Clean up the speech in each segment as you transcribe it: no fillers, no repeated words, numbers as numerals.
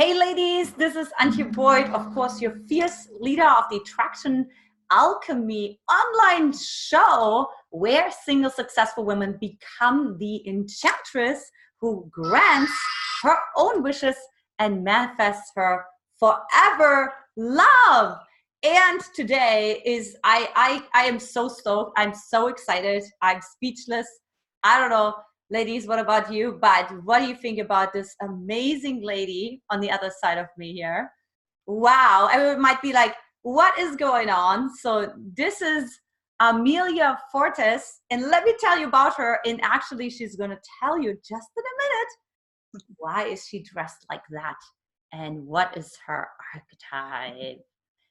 Hey ladies, this is Antje Boyd, of course, your fierce leader of the Attraction Alchemy online show where single successful women become the enchantress who grants her own wishes and manifests her forever love. And today is, I am so stoked. I'm so excited. I'm speechless. I don't know. Ladies, what about you? But what do you think about this amazing lady on the other side of me here? Wow. Everyone might be like, what is going on? So this is Amelia Fortes. And let me tell you about her. And actually, she's going to tell you just in a minute. Why is she dressed like that? And what is her archetype?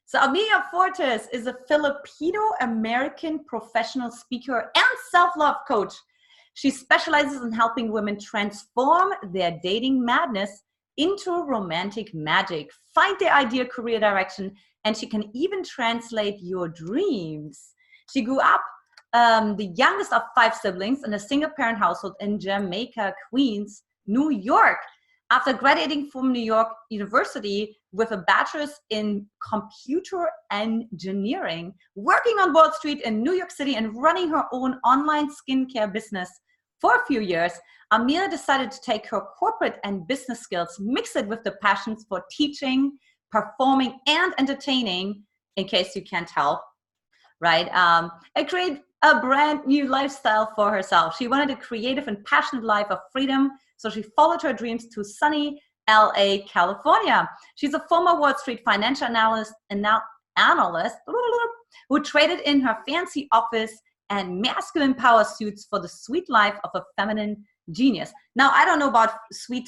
So Amelia Fortes is a Filipino-American professional speaker and self-love coach. She specializes in helping women transform their dating madness into romantic magic, find their ideal career direction, and she can even translate your dreams. She grew up the youngest of 5 siblings in a single-parent household in Jamaica, Queens, New York. After graduating from New York University with a bachelor's in computer engineering, working on Wall Street in New York City and running her own online skincare business for a few years, Amelia decided to take her corporate and business skills, mix it with the passions for teaching, performing, and entertaining, in case you can't tell, right? And create a brand new lifestyle for herself. She wanted a creative and passionate life of freedom, so she followed her dreams to sunny LA, California. She's a former Wall Street financial analyst and now analyst who traded in her fancy office and masculine power suits for the sweet life of a feminine genius. Now, I don't know about sweet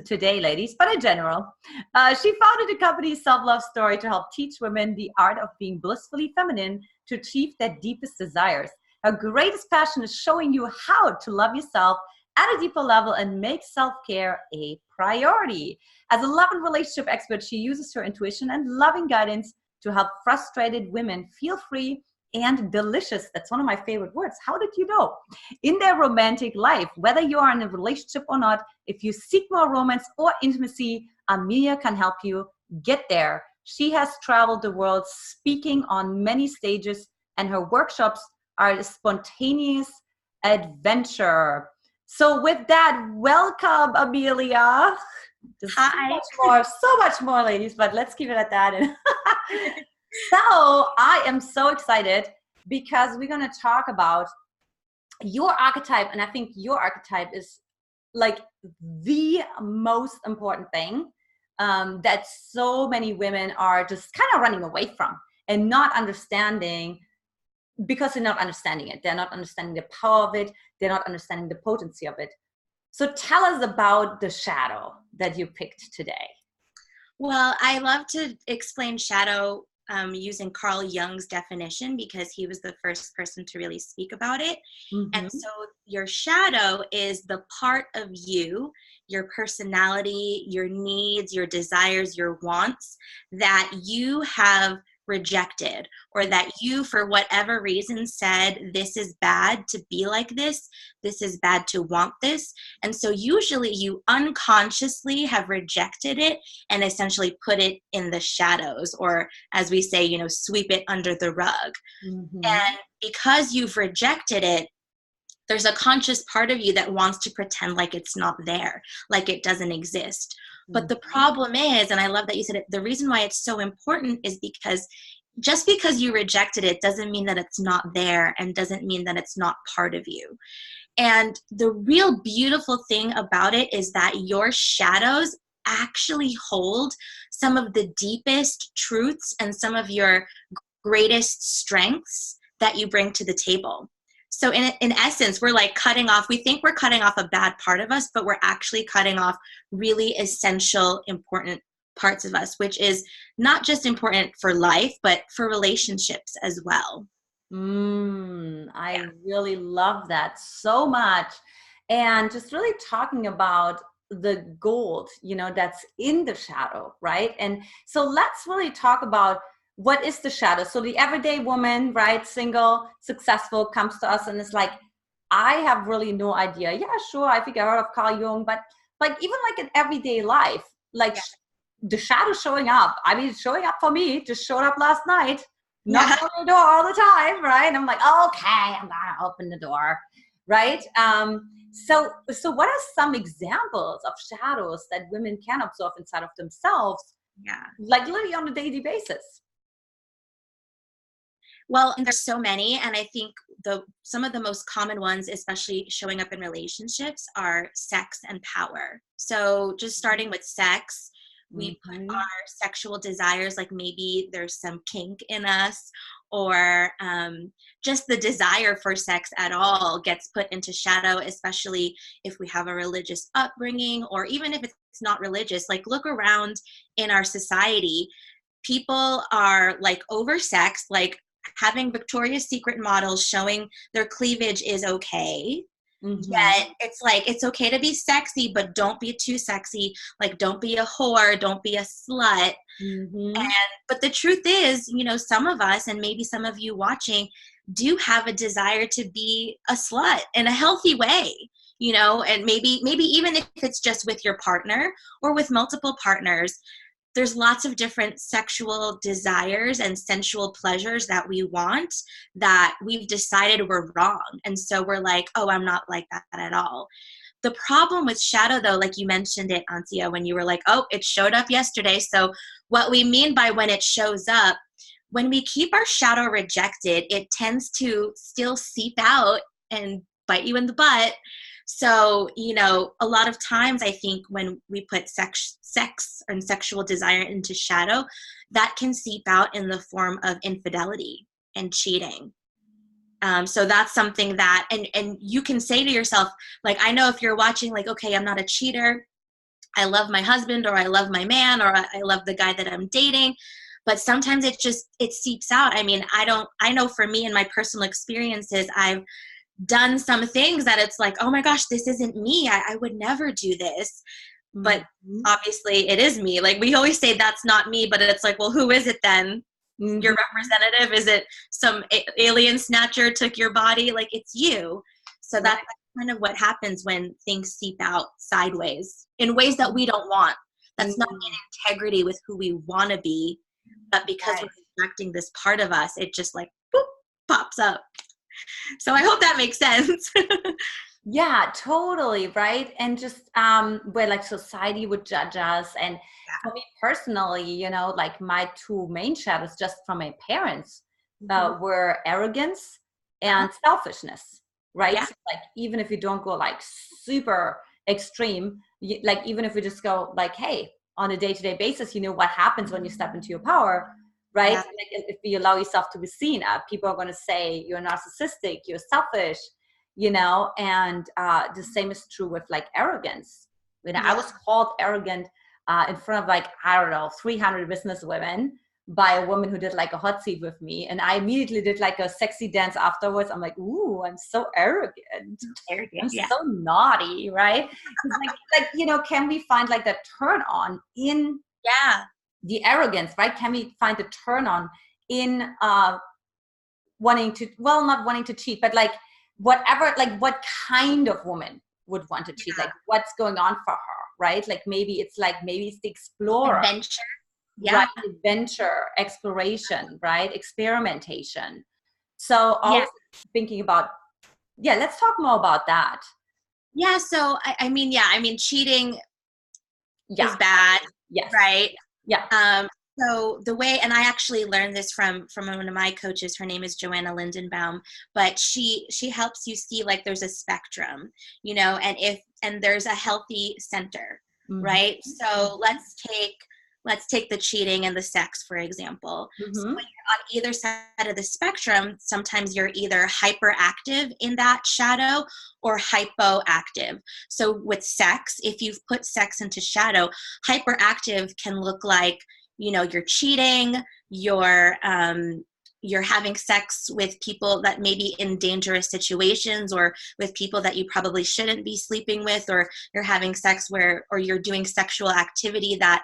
today, ladies, but in general, she founded the company SelfLove Story to help teach women the art of being blissfully feminine to achieve their deepest desires. Her greatest passion is showing you how to love yourself at a deeper level and make self-care a priority. As a love and relationship expert, she uses her intuition and loving guidance to help frustrated women feel free and delicious. That's one of my favorite words. How did you know? In their romantic life, whether you are in a relationship or not, if you seek more romance or intimacy, Amelia can help you get there. She has traveled the world speaking on many stages, and her workshops are a spontaneous adventure. So with that, welcome, Amelia. Hi. So much more, ladies, but let's keep it at that. So I am so excited because we're going to talk about your archetype. And I think your archetype is like the most important thing that so many women are just kind of running away from and not understanding, because they're not understanding it. They're not understanding the power of it. They're not understanding the potency of it. So tell us about the shadow that you picked today. Well, I love to explain shadow using Carl Jung's definition because he was the first person to really speak about it. Mm-hmm. And so your shadow is the part of you, your personality, your needs, your desires, your wants that you have rejected, or that you, for whatever reason, said, this is bad to be like this is bad to want this. And so usually you unconsciously have rejected it and essentially put it in the shadows, or as we say, sweep it under the rug. Mm-hmm. And because you've rejected it, there's a conscious part of you that wants to pretend like it's not there, like it doesn't exist. But the problem is, and I love that you said it, the reason why it's so important is because just because you rejected it doesn't mean that it's not there, and doesn't mean that it's not part of you. And the real beautiful thing about it is that your shadows actually hold some of the deepest truths and some of your greatest strengths that you bring to the table. So in essence, we're like cutting off, we think we're cutting off a bad part of us, but we're actually cutting off really essential, important parts of us, which is not just important for life, but for relationships as well. I really love that so much. And just really talking about the gold, that's in the shadow, right? And so let's really talk about what is the shadow. So the everyday woman, right, single, successful, comes to us and is like, I have really no idea. Yeah, sure, I think I heard of Carl Jung, but like even like in everyday life, like the shadow showing up. I mean, showing up for me, just showed up last night, knocked on the door all the time, right? And I'm like, okay, I'm gonna open the door, right? So what are some examples of shadows that women can observe inside of themselves, like literally on a daily basis? Well, and there's so many, and I think some of the most common ones, especially showing up in relationships, are sex and power. So just starting with sex, we put our sexual desires, like maybe there's some kink in us, or just the desire for sex at all gets put into shadow, especially if we have a religious upbringing, or even if it's not religious. Like, look around in our society, people are like oversexed, like having Victoria's Secret models showing their cleavage is okay. Yet it's like, it's okay to be sexy, but don't be too sexy. Like, don't be a whore, don't be a slut. But the truth is, you know, some of us, and maybe some of you watching, do have a desire to be a slut in a healthy way, you know, and maybe even if it's just with your partner or with multiple partners. There's lots of different sexual desires and sensual pleasures that we want that we've decided we're wrong. And so we're like, oh, I'm not like that at all. The problem with shadow, though, like you mentioned it, Ansia, when you were like, oh, it showed up yesterday. So what we mean by when it shows up, when we keep our shadow rejected, it tends to still seep out and bite you in the butt. So, you know, a lot of times I think when we put sex and sexual desire into shadow, that can seep out in the form of infidelity and cheating. So that's something that, and you can say to yourself, like, I know if you're watching, like, okay, I'm not a cheater. I love my husband, or I love my man, or I love the guy that I'm dating. But sometimes it seeps out. I mean, I know for me in my personal experiences, I've done some things that it's like, oh my gosh, this isn't me. I would never do this. But obviously it is me. Like, we always say that's not me, but it's like, well, who is it then? Your representative? Is it some alien snatcher took your body? Like, it's you. So that's kind of what happens when things seep out sideways in ways that we don't want. That's not in integrity with who we want to be, but because we're rejecting this part of us, it just like, boop, pops up. So I hope that makes sense. Yeah, totally. Right. And just where like society would judge us. And for me personally, you know, like my two main shadows just from my parents were arrogance and selfishness. Right. So, like, even if you don't go like super extreme, like even if we just go like, hey, on a day-to-day basis, you know what happens when you step into your power. Right? Like, if you allow yourself to be seen, people are going to say you're narcissistic, you're selfish, you know, and the same is true with like arrogance. You know, I was called arrogant in front of like, I don't know, 300 business women by a woman who did like a hot seat with me. And I immediately did like a sexy dance afterwards. I'm like, ooh, I'm so arrogant. I'm so naughty, right? like, you know, can we find like that turn on in the arrogance, right? Can we find the turn on in wanting to, well, not wanting to cheat, but like whatever, like what kind of woman would want to cheat? Like what's going on for her, right? Like maybe it's the explorer. Adventure. Right? Adventure, exploration, right? Experimentation. So always thinking about, let's talk more about that. Yeah. So, I mean, cheating is bad. Yes. Right. Yeah. So the way, and I actually learned this from one of my coaches, her name is Joanna Lindenbaum, but she helps you see like there's a spectrum, you know, and there's a healthy center, right? So let's take the cheating and the sex, for example. So when you're on either side of the spectrum, sometimes you're either hyperactive in that shadow or hypoactive. So with sex, if you've put sex into shadow, hyperactive can look like, you know, you're cheating, you're having sex with people that may be in dangerous situations, or with people that you probably shouldn't be sleeping with, or you're having sex or you're doing sexual activity that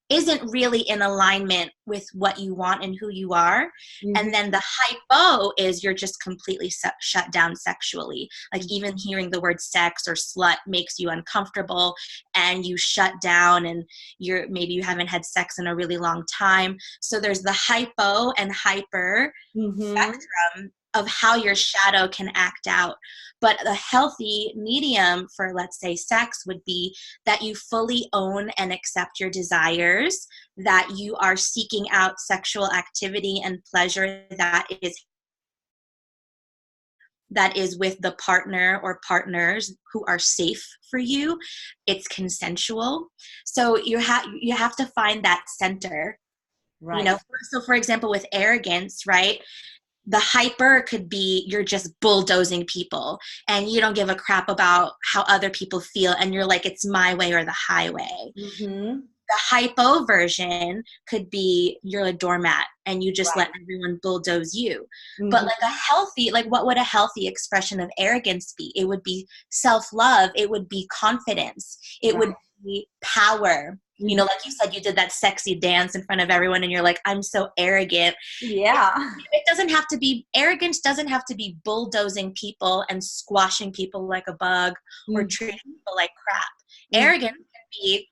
isn't really in alignment with what you want and who you are. Mm-hmm. And then the hypo is you're just completely shut down sexually. Like even hearing the word sex or slut makes you uncomfortable and you shut down, and maybe you haven't had sex in a really long time. So there's the hypo and hyper spectrum of how your shadow can act out. But the healthy medium for, let's say, sex would be that you fully own and accept your desires, that you are seeking out sexual activity and pleasure that is with the partner or partners who are safe for you. It's consensual. So you have to find that center. Right. You know, so for example, with arrogance, right? The hyper could be you're just bulldozing people and you don't give a crap about how other people feel, and you're like, it's my way or the highway. Mm-hmm. The hypo version could be you're a doormat and you just let everyone bulldoze you. But like a healthy, like what would a healthy expression of arrogance be? It would be self-love. It would be confidence. It would be power. You know, like you said, you did that sexy dance in front of everyone and you're like, I'm so arrogant. Yeah. It doesn't have to be, arrogance doesn't have to be bulldozing people and squashing people like a bug or treating people like crap. Arrogance can be,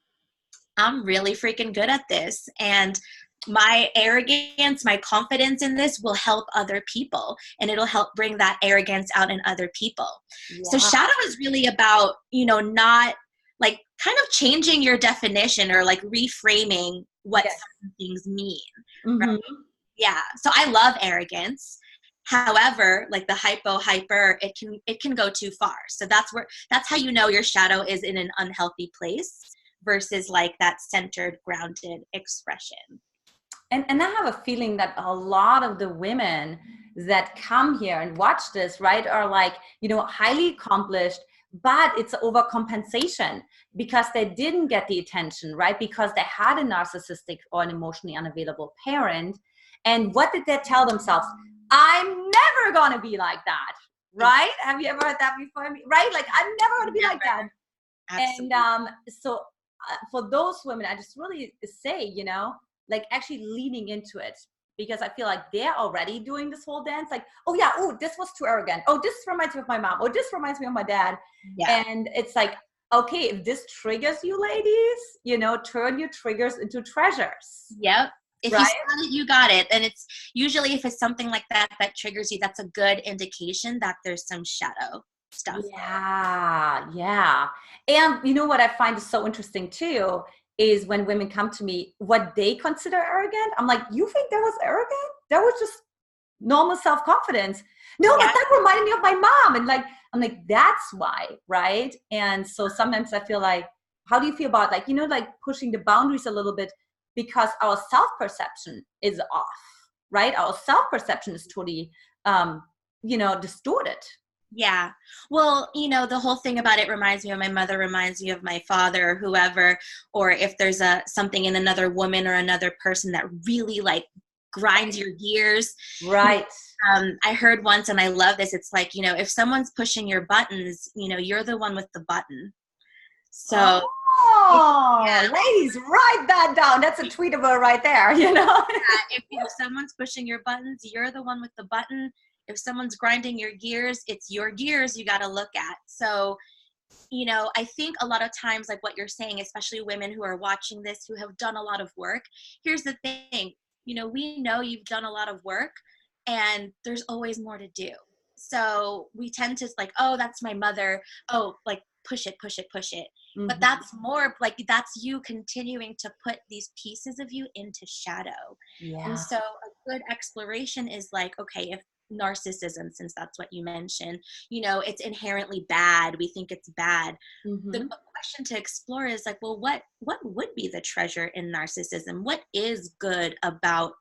I'm really freaking good at this, and my arrogance, my confidence in this will help other people, and it'll help bring that arrogance out in other people. Yeah. So shadow is really about, you know, not like kind of changing your definition or like reframing what some things mean. Right? Yeah. So I love arrogance. However, like the hyper, it can go too far. So that's how you know your shadow is in an unhealthy place versus like that centered, grounded expression. And I have a feeling that a lot of the women that come here and watch this, right, are like, you know, highly accomplished, but it's overcompensation because they didn't get the attention, right? Because they had a narcissistic or an emotionally unavailable parent. And what did they tell themselves? I'm never going to be like that, right? Have you ever heard that before? Right? Like, I'm never going to be like that. Absolutely. And so for those women, I just really say, you know, like actually leaning into it, because I feel like they're already doing this whole dance. Like, oh yeah, oh, this was too arrogant. Oh, this reminds me of my mom. Oh, this reminds me of my dad. Yeah. And it's like, okay, if this triggers you ladies, you know, turn your triggers into treasures. Yep. If you got it, you got it. And it's usually, if it's something like that triggers you, that's a good indication that there's some shadow stuff. Yeah, yeah. And you know what I find is so interesting too is when women come to me, what they consider arrogant. I'm like, you think that was arrogant? That was just normal self-confidence. No, but that reminded me of my mom. And like, I'm like, that's why, right? And so sometimes I feel like, how do you feel about like, you know, like pushing the boundaries a little bit, because our self-perception is off, right? Our self-perception is totally, you know, distorted. Yeah. Well, you know, the whole thing about it reminds me of my mother, reminds me of my father or whoever, or if there's something in another woman or another person that really like grinds your gears. Right. I heard once, and I love this, it's like, you know, if someone's pushing your buttons, you know, you're the one with the button. So ladies, write that down. That's a tweetable right there, you know. If someone's pushing your buttons, you're the one with the button. If someone's grinding your gears, it's your gears you got to look at. So, you know, I think a lot of times, like what you're saying, especially women who are watching this, who have done a lot of work, here's the thing, you know, we know you've done a lot of work and there's always more to do. So we tend to like, oh, that's my mother. Oh, like push it. Mm-hmm. But that's more like, that's you continuing to put these pieces of you into shadow. Yeah. And so a good exploration is like, okay, if narcissism, since that's what you mentioned, you know, it's inherently bad, we think it's bad. Mm-hmm. The question to explore is like, well, what would be the treasure in narcissism? What is good about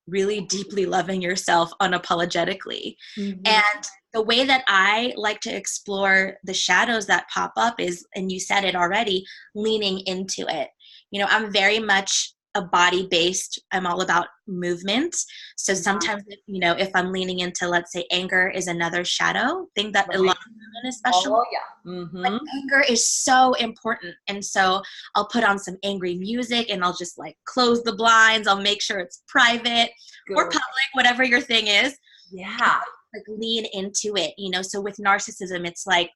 really deeply loving yourself unapologetically? Mm-hmm. And the way that I like to explore the shadows that pop up is, and you said it already, leaning into it. You know, I'm very much a body-based, I'm all about movement. So sometimes, you know, if I'm leaning into, let's say, anger is another shadow thing that a lot of women especially, oh yeah, mm-hmm. like, anger is so important. And so I'll put on some angry music and I'll just like close the blinds. I'll make sure it's private or public, whatever your thing is. Yeah. Like lean into it, you know? So with narcissism, it's like,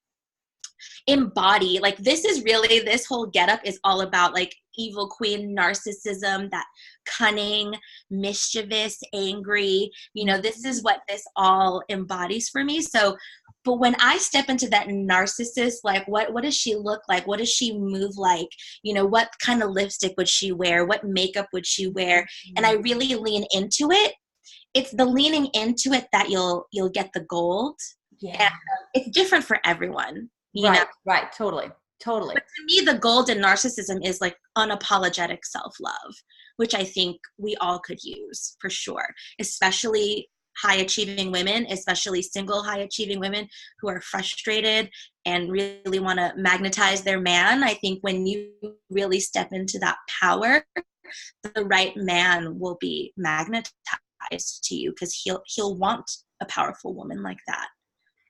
embody, like, this is really, this whole getup is all about like evil queen narcissism, that cunning, mischievous, angry, you know, this is what this all embodies for me. So, but when I step into that narcissist, like, what does she look like? What does she move like? You know, what kind of lipstick would she wear? What makeup would she wear? And I really lean into it. It's the leaning into it that you'll get the gold. Yeah. And it's different for everyone. You know? Right, totally. But to me, the gold in narcissism is like unapologetic self-love, which I think we all could use for sure, especially high-achieving women, especially single high-achieving women who are frustrated and really want to magnetize their man. I think when you really step into that power, the right man will be magnetized to you, because he'll want a powerful woman like that.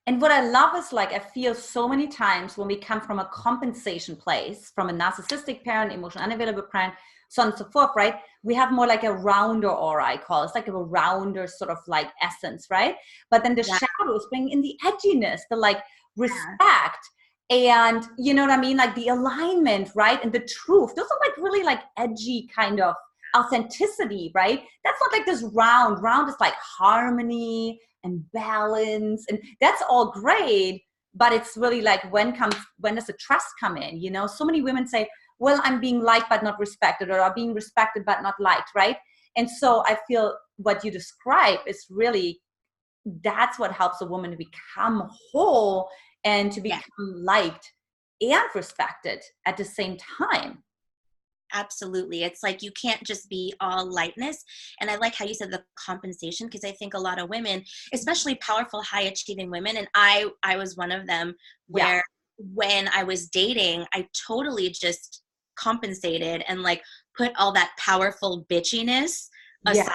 And what I love is, like, I feel so many times when we come from a compensation place, from a narcissistic parent, emotional unavailable parent, so on and so forth, right? We have more like a rounder aura, I call it. It's like a rounder sort of like essence, right? But then the shadows bring in the edginess, the like respect, and you know what I mean? Like the alignment, right? And the truth. Those are like really like edgy kind of authenticity, right? That's not like this round. Round is like harmony and balance, and that's all great, but it's really like, when does the trust come in? You know, so many women say, well, I'm being liked but not respected, or I'm being respected but not liked, right? And so I feel what you describe is really, that's what helps a woman to become whole and to become liked and respected at the same time. Absolutely. It's like, you can't just be all lightness. And I like how you said the compensation, because I think a lot of women, especially powerful, high achieving women, and I was one of them, where when I was dating, I totally just compensated and like put all that powerful bitchiness aside.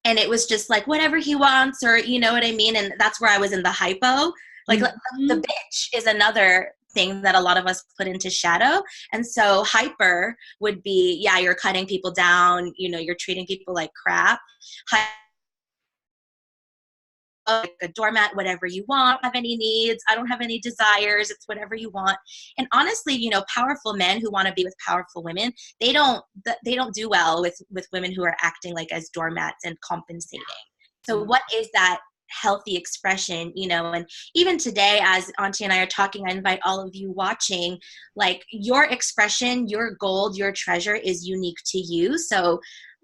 And it was just like, whatever he wants, or you know what I mean? And that's where I was in the hypo. Like the bitch is another thing that a lot of us put into shadow. And so hyper would be, you're cutting people down, you know, you're treating people like crap. Like a doormat, whatever you want. I don't have any needs. I don't have any desires. It's whatever you want. And honestly, you know, powerful men who want to be with powerful women, they don't do well with women who are acting like as doormats and compensating. So what is that healthy expression, you know? And even today, as Auntie and I are talking, I invite all of you watching, like, your expression, your gold, your treasure is unique to you. So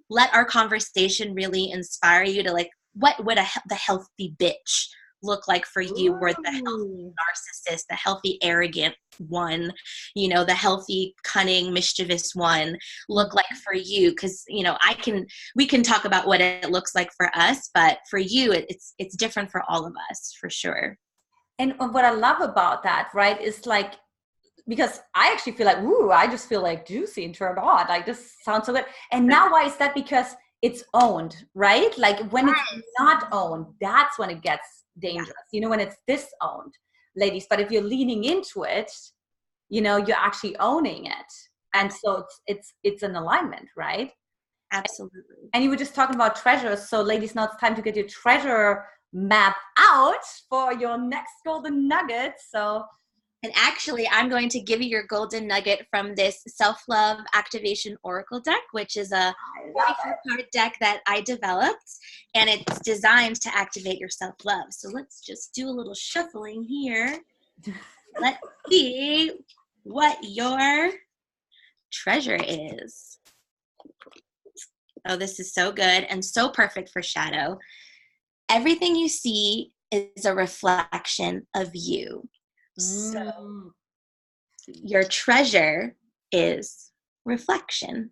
let our conversation really inspire you to, like, what would the healthy bitch look like for you, or the healthy narcissist, the healthy arrogant one, you know, the healthy cunning mischievous one look like for you? Because, you know, we can talk about what it looks like for us, but for you it's different for all of us, for sure. And what I love about that, right, is like, because I actually feel like, ooh, I just feel like juicy and turned on, like, this sounds so good. And now why is that? Because it's owned, right? Like, when it's not owned, that's when it gets dangerous, you know, when it's disowned, ladies. But if you're leaning into it, you know, you're actually owning it. And so it's an alignment, right? Absolutely. And you were just talking about treasures. So ladies, now it's time to get your treasure map out for your next golden nugget. So, and actually, I'm going to give you your golden nugget from this SelfLove Activation Oracle deck, which is a 44-card deck that I developed, and it's designed to activate your self-love. So let's just do a little shuffling here. Let's see what your treasure is. Oh, this is so good and so perfect for shadow. Everything you see is a reflection of you. So your treasure is reflection.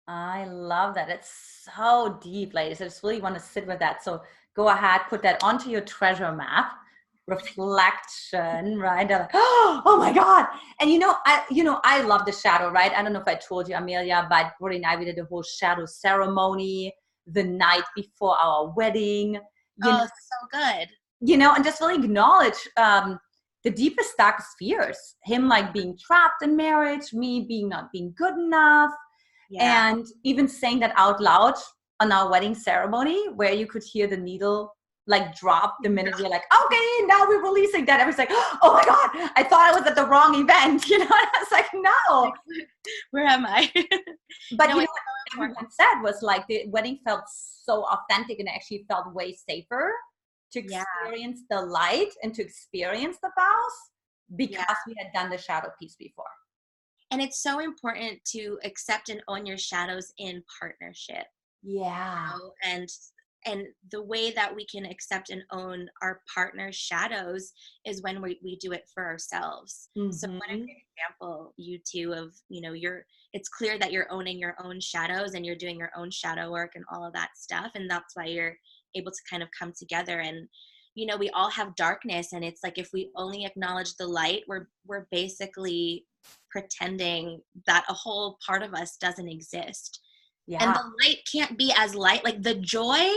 I love that. It's so deep, ladies. I just really want to sit with that. So go ahead, put that onto your treasure map. reflection, right? They're like, oh my God. And I love the shadow, right? I don't know if I told you, Amelia, but Brody and I, we did a whole shadow ceremony the night before our wedding. So good. And just really acknowledge the deepest, darkest fears. Him like being trapped in marriage, me not being good enough. Yeah. And even saying that out loud on our wedding ceremony, where you could hear the needle like drop the minute you're like, okay, now we're releasing that. Everyone's like, oh my God, I thought I was at the wrong event. And I was like, no. Where am I? But what everyone said was like the wedding felt so authentic and actually felt way safer to experience the light and to experience the vows because we had done the shadow piece before. And it's so important to accept and own your shadows in partnership. Yeah. And the way that we can accept and own our partner's shadows is when we do it for ourselves. Mm-hmm. So what a great example, you two, of, it's clear that you're owning your own shadows and you're doing your own shadow work and all of that stuff. And that's why you're able to kind of come together. And, we all have darkness, and it's like, if we only acknowledge the light, we're basically pretending that a whole part of us doesn't exist. Yeah. And the light can't be as light, like the joy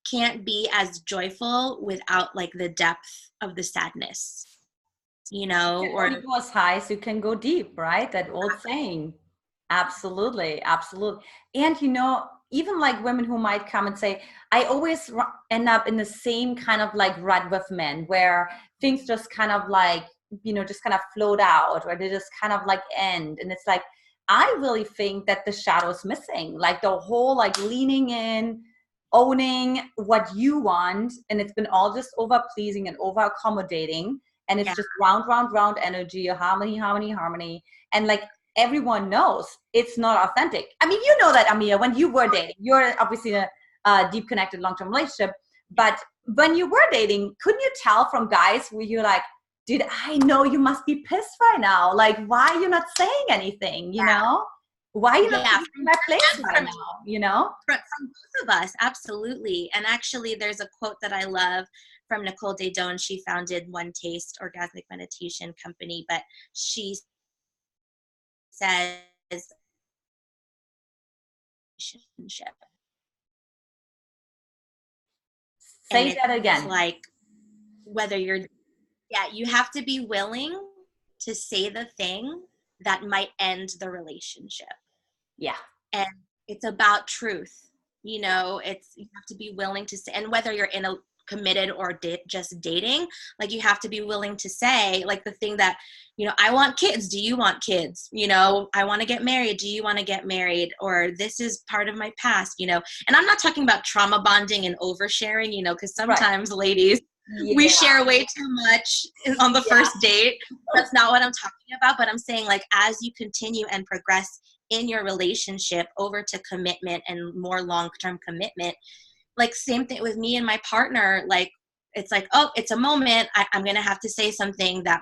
can't be as joyful without like the depth of the sadness, or you go as high so you can go deep, right? That old saying. Absolutely. And even like women who might come and say, I always end up in the same kind of like rut with men where things just kind of like, just kind of float out, or they just kind of like end. And it's like, I really think that the shadow's missing, like the whole like leaning in, owning what you want. And it's been all just over pleasing and over accommodating. And it's just round energy, harmony. And like, everyone knows it's not authentic. I mean, you know that, Amia, when you were dating, you're obviously in a deep connected long-term relationship, but when you were dating, couldn't you tell from guys where you're like, dude, I know you must be pissed right now. Like, why are you not saying anything, Why are you not in my place right now, From both of us, absolutely. And actually, there's a quote that I love from Nicole Dado, and she founded One Taste Orgasmic Meditation Company, but she says relationship. Say that again. Like whether you have to be willing to say the thing that might end the relationship. Yeah. And it's about truth. You have to be willing to say, and whether you're in a committed or just dating, like you have to be willing to say like the thing that, I want kids. Do you want kids? I want to get married. Do you want to get married? Or this is part of my past, and I'm not talking about trauma bonding and oversharing, because sometimes ladies, we share way too much on the first date. That's not what I'm talking about. But I'm saying like, as you continue and progress in your relationship over to commitment and more long-term commitment, like same thing with me and my partner, like it's like, oh, it's a moment. I'm going to have to say something that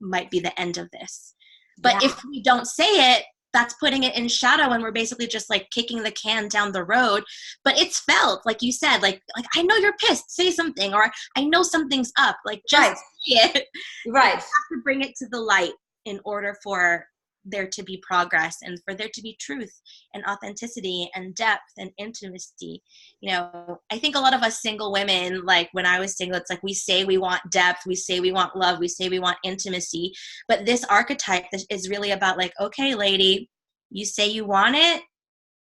might be the end of this. But if we don't say it, that's putting it in shadow, and we're basically just like kicking the can down the road. But it's felt, like you said, like I know you're pissed, say something, or I know something's up, like just say it. Right. You have to bring it to the light in order for there to be progress and for there to be truth and authenticity and depth and intimacy. I think a lot of us single women, like when I was single, it's like we say we want depth, we say we want love, we say we want intimacy, but this archetype is really about like, okay, lady, you say you want it,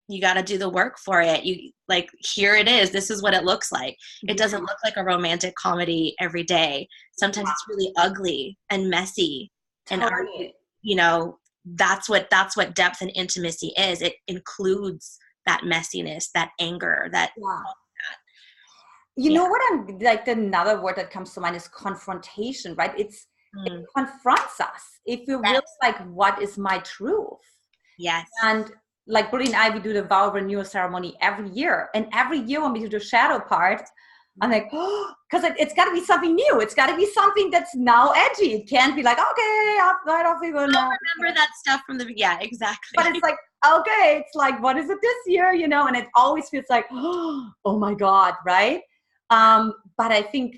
you got to do the work for it. You like, here it is. This is what it looks like. It doesn't look like a romantic comedy every day. Sometimes it's really ugly and messy. Totally. And that's what depth and intimacy is. It includes that messiness, that anger, that. You know what I'm like, another word that comes to mind is confrontation, right? It confronts us. If we realize like, what is my truth? Yes. And like Brody and I, we do the vow renewal ceremony every year. And every year when we do the shadow part, I'm like, oh, because it's got to be something new. It's got to be something that's now edgy. It can't be like, okay, off we go now. Remember that stuff from exactly. But it's like, okay, it's like, what is it this year? And it always feels like, oh my God, right? But I think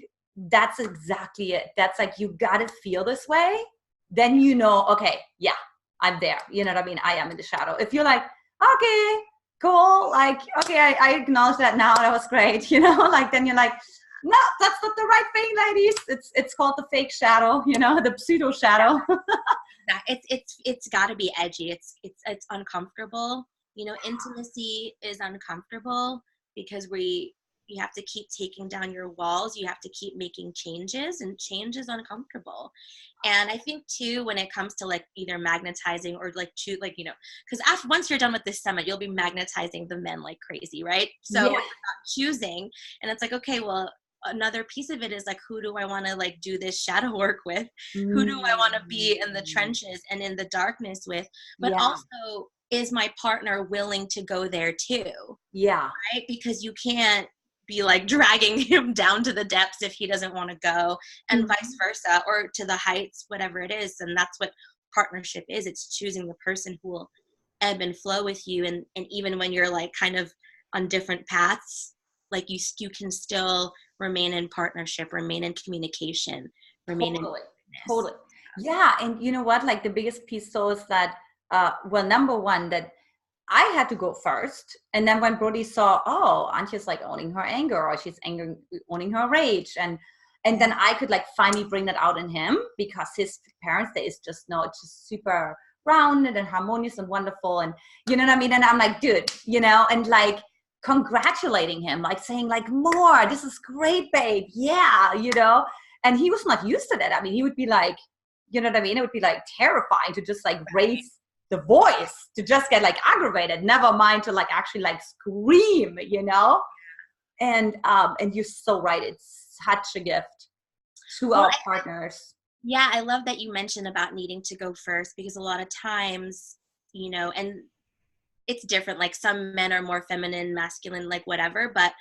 that's exactly it. That's like, you got to feel this way. Then, you know, okay, yeah, I'm there. You know what I mean? I am in the shadow. If you're like, okay, cool. Like, okay, I acknowledge that now. That was great. You know, like, then you're like, no, that's not the right thing, ladies. It's called the fake shadow, you know, the pseudo shadow. It's got to be edgy. It's uncomfortable. You know, intimacy is uncomfortable because you have to keep taking down your walls. You have to keep making changes, and change is uncomfortable. And I think too, when it comes to like either magnetizing or like like, you know, because once you're done with this summit, you'll be magnetizing the men like crazy, right? So Yeah. you're not choosing, and it's like, okay, well, another piece of it is like, who do I want to like do this shadow work with? Who do I want to be in the trenches and in the darkness with? But also, is my partner willing to go there too? Yeah. Right? Because you can't be like dragging him down to the depths if he doesn't want to go, and vice versa, or to the heights, whatever it is. And that's what partnership is. It's choosing the person who will ebb and flow with you. And even when you're like kind of on different paths, like you can still remain in partnership, remain in communication, remain totally. Yeah. And you know what, like the biggest piece so is that, well, number one, that I had to go first. And then when Brody saw, oh, Antje's like owning her anger, or she's owning her rage. And then I could like finally bring that out in him, because his parents, there is just no, it's just super rounded and harmonious and wonderful. And you know what I mean? And I'm like, dude, you know, and like congratulating him, like saying like, more, this is great, babe. Yeah. You know, and he was not used to that. I mean, he would be like, you know what I mean? It would be like terrifying to just like raise the voice, to just get like aggravated, never mind to like actually like scream, you know? And you're so right. It's such a gift to our partners. Yeah, I love that you mentioned about needing to go first, because a lot of times, you know, and it's different. Like some men are more feminine, masculine, like whatever, but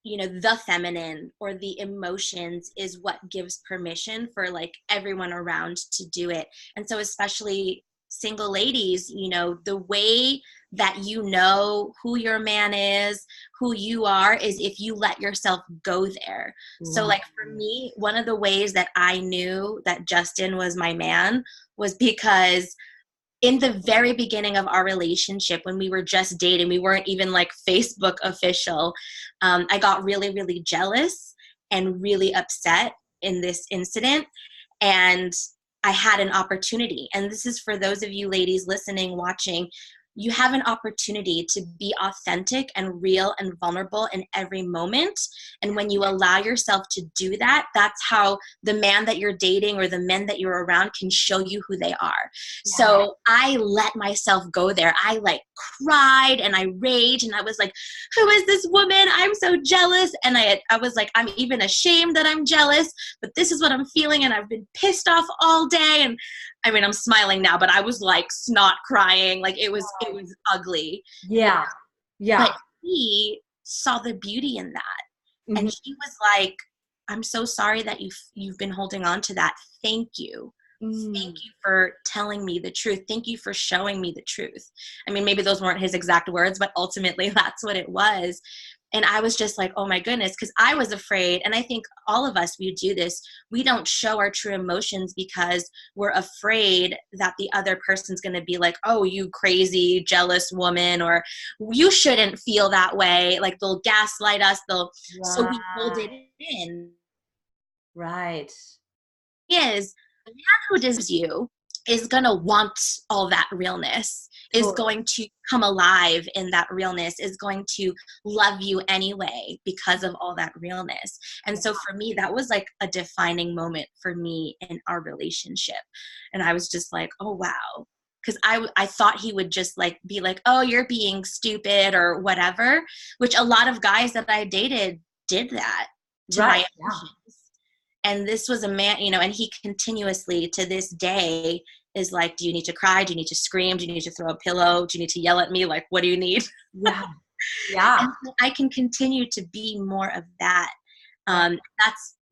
you know, the feminine or the emotions is what gives permission for like everyone around to do it. And so especially single ladies, you know, the way that you know who your man is, who you are, is if you let yourself go there. So like for me, one of the ways that I knew that Justin was my man was because in the very beginning of our relationship, when we were just dating, we weren't even like Facebook official. I got really, really jealous and really upset in this incident. And I had an opportunity. And this is for those of you ladies listening, watching. You have an opportunity to be authentic and real and vulnerable in every moment. And when you allow yourself to do that, that's how the man that you're dating or the men that you're around can show you who they are. Yeah. So I let myself go there. I like cried and I raged and I was like, who is this woman? I'm so jealous. And I was like, I'm even ashamed that I'm jealous, but this is what I'm feeling. And I've been pissed off all day. And I mean, I'm smiling now, but I was like snot crying. Like it was ugly. Yeah. Yeah. But he saw the beauty in that. Mm-hmm. And he was like, I'm so sorry that you've been holding on to that. Thank you. Thank you for telling me the truth. Thank you for showing me the truth. I mean, maybe those weren't his exact words, but ultimately that's what it was. And I was just like, oh my goodness, because I was afraid. And I think all of us, we do this. We don't show our true emotions because we're afraid that the other person's going to be like, oh, you crazy, jealous woman, or you shouldn't feel that way. Like they'll gaslight us. So we hold it in. Right. Is the man who deserves you is going to want all that realness, is going to come alive in that realness, is going to love you anyway because of all that realness. And so for me, that was like a defining moment for me in our relationship. And I was just like, oh, wow. Because I thought he would just like be like, oh, you're being stupid or whatever, which a lot of guys that I dated did that to my emotions. And this was a man, you know, and he continuously to this day is like, do you need to cry? Do you need to scream? Do you need to throw a pillow? Do you need to yell at me? Like, what do you need? Yeah. Yeah. And so I can continue to be more of that.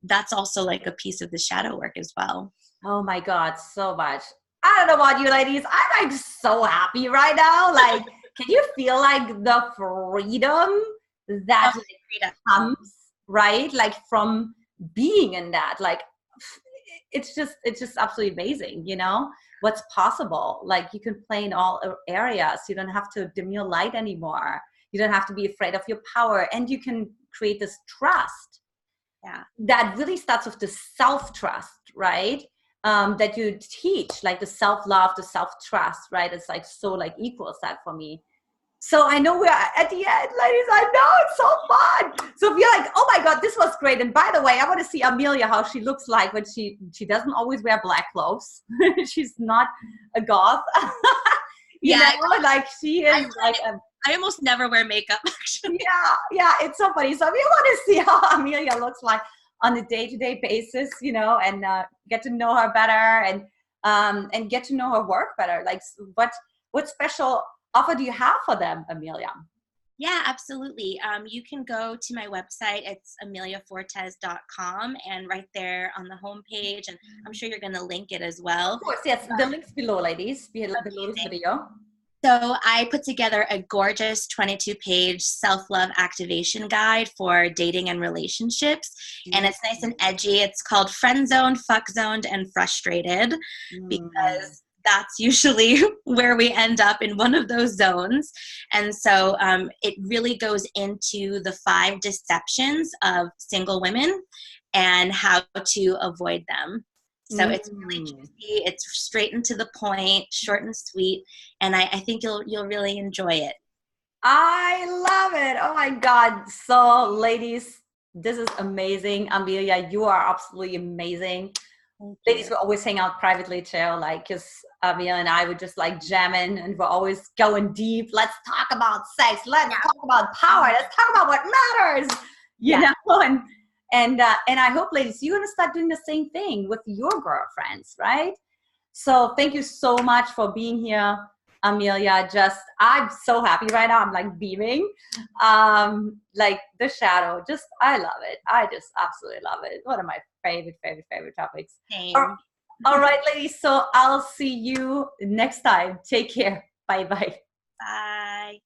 That's also like a piece of the shadow work as well. Oh my God, so much. I don't know about you ladies. I'm like so happy right now. Like, can you feel like the freedom that comes, right? Like from being in that. Like, it's just absolutely amazing, you know, what's possible. Like, you can play in all areas. You don't have to dim your light anymore. You don't have to be afraid of your power, and you can create this trust. Yeah. That really starts with the self-trust, right? That you teach, like the self-love, the self-trust, right? It's like so like equals that for me. So I know we're at the end, ladies. I know, it's so fun. So if you're like, oh my God, this was great. And by the way, I want to see Amelia, how she looks like when she doesn't always wear black clothes. She's not a goth. you know, like she is I almost never wear makeup, actually. Yeah, it's so funny. So if you want to see how Amelia looks like on a day-to-day basis, you know, and get to know her better, and get to know her work better. Like, what special offer do you have for them, Amelia? Yeah, absolutely. You can go to my website. It's ameliafortes.com, and right there on the homepage, and I'm sure you're going to link it as well. Of course, yes. The link's below, ladies, below this video. So I put together a gorgeous 22-page self-love activation guide for dating and relationships. And it's nice and edgy. It's called Friend Zoned, Fuck Zoned, and Frustrated, because that's usually where we end up, in one of those zones. And so it really goes into the 5 deceptions of single women and how to avoid them. So it's really juicy. It's straight and to the point, short and sweet, and I think you'll really enjoy it. I love it. Oh my God. So ladies, this is amazing. Amelia, you are absolutely amazing. Ladies, we always hang out privately too, like, because Amelia and I would just like jamming, and we're always going deep. Let's talk about sex. Let's talk about power. Let's talk about what matters. You know, and I hope, ladies, you're gonna start doing the same thing with your girlfriends, right? So thank you so much for being here, Amelia. I'm so happy right now. I'm like beaming. Like the shadow, I love it. I just absolutely love it. One of my favorite topics. All right, ladies. So I'll see you next time. Take care. Bye-bye. Bye.